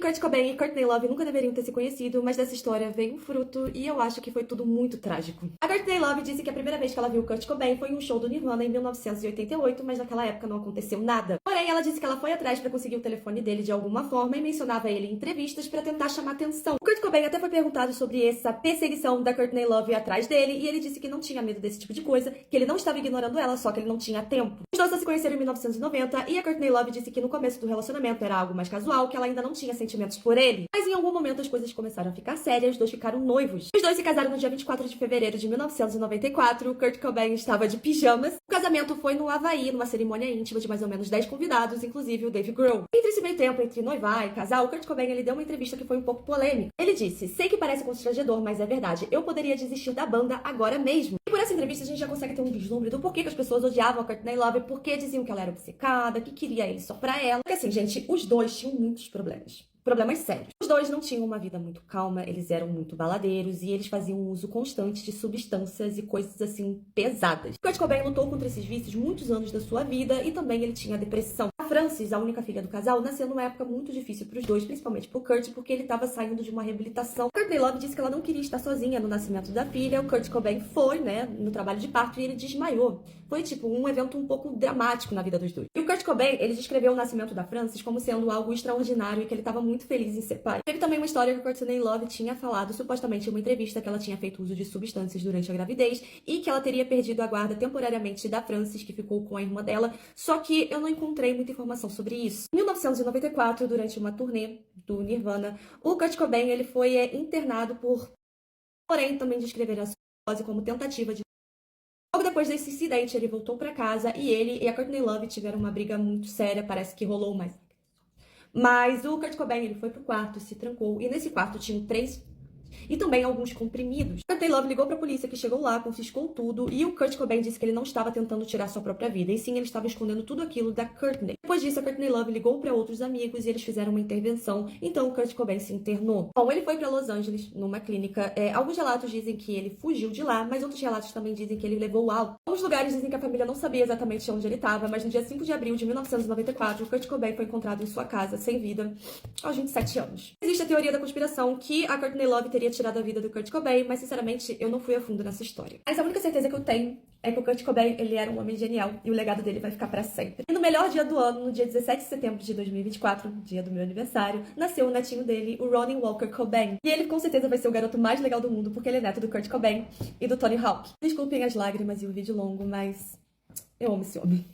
Kurt Cobain e Courtney Love nunca deveriam ter se conhecido, mas dessa história veio um fruto e eu acho que foi tudo muito trágico. A Courtney Love disse que a primeira vez que ela viu Kurt Cobain foi em um show do Nirvana em 1988, mas naquela época não aconteceu nada. Porém, ela disse que ela foi atrás para conseguir o telefone dele de alguma forma e mencionava ele em entrevistas para tentar chamar atenção. O Kurt Cobain até foi perguntado sobre essa perseguição da Courtney Love atrás dele e ele disse que não tinha medo desse tipo de coisa, que ele não estava ignorando ela, só que ele não tinha tempo. Os dois só se conheceram em 1990 e a Courtney Love disse que no começo do relacionamento era algo mais casual, que ela ainda não tinha sentimentos por ele. Mas em algum momento as coisas começaram a ficar sérias, os dois ficaram noivos. Os dois se casaram no dia 24 de fevereiro de 1994, Kurt Cobain estava de pijamas. O casamento foi no Havaí, numa cerimônia íntima de mais ou menos 10 convidados, inclusive o Dave Grohl. Entre esse meio tempo, entre noivar e casar, o Kurt Cobain ele deu uma entrevista que foi um pouco polêmica. Ele disse: "Sei que parece constrangedor, mas é verdade. Eu poderia desistir da banda agora mesmo." E por essa entrevista a gente já consegue ter um vislumbre do porquê que as pessoas odiavam a Courtney Love, porque diziam que ela era obcecada, que queria ele só pra ela. Porque assim, gente, os dois tinham muitos problemas. Problemas sérios. Os dois não tinham uma vida muito calma, eles eram muito baladeiros e eles faziam um uso constante de substâncias e coisas assim pesadas. Kurt Cobain lutou contra esses vícios muitos anos da sua vida e também ele tinha depressão. A Frances, a única filha do casal, nasceu numa época muito difícil para os dois, principalmente pro Kurt, porque ele estava saindo de uma reabilitação. Courtney Love disse que ela não queria estar sozinha no nascimento da filha. O Kurt Cobain foi, no trabalho de parto e ele desmaiou. Foi tipo um evento um pouco dramático na vida dos dois. E o Kurt Cobain, ele descreveu o nascimento da Frances como sendo algo extraordinário e que ele estava muito feliz em ser pai. Teve também uma história que a Courtney Love tinha falado, supostamente em uma entrevista, que ela tinha feito uso de substâncias durante a gravidez e que ela teria perdido a guarda temporariamente da Frances, que ficou com a irmã dela, só que eu não encontrei muita informação sobre isso. Em 1994, durante uma turnê do Nirvana, o Kurt Cobain ele foi internado porém também descreveram a sua como tentativa de... Logo depois desse incidente, ele voltou para casa e ele e a Courtney Love tiveram uma briga muito séria, parece que rolou mais. Mas o Kurt Cobain, ele foi pro quarto, se trancou, e nesse quarto tinham 3 e também alguns comprimidos. Courtney Love ligou pra polícia, que chegou lá, confiscou tudo, e o Kurt Cobain disse que ele não estava tentando tirar sua própria vida, e sim, ele estava escondendo tudo aquilo da Courtney. Depois disso, a Courtney Love ligou para outros amigos e eles fizeram uma intervenção, então o Kurt Cobain se internou. Bom, ele foi para Los Angeles, numa clínica. Alguns relatos dizem que ele fugiu de lá, mas outros relatos também dizem que ele levou álcool. Alguns lugares dizem que a família não sabia exatamente onde ele estava, mas no dia 5 de abril de 1994, o Kurt Cobain foi encontrado em sua casa, sem vida, aos 27 anos. Existe a teoria da conspiração que a Courtney Love teria tirado a vida do Kurt Cobain, mas sinceramente eu não fui a fundo nessa história. Mas a única certeza que eu tenho é que o Kurt Cobain, ele era um homem genial e o legado dele vai ficar pra sempre. E no melhor dia do ano, no dia 17 de setembro de 2024, dia do meu aniversário, nasceu o netinho dele, o Ronnie Walker Cobain. E ele com certeza vai ser o garoto mais legal do mundo, porque ele é neto do Kurt Cobain e do Tony Hawk. Desculpem as lágrimas e o vídeo longo, mas eu amo esse homem.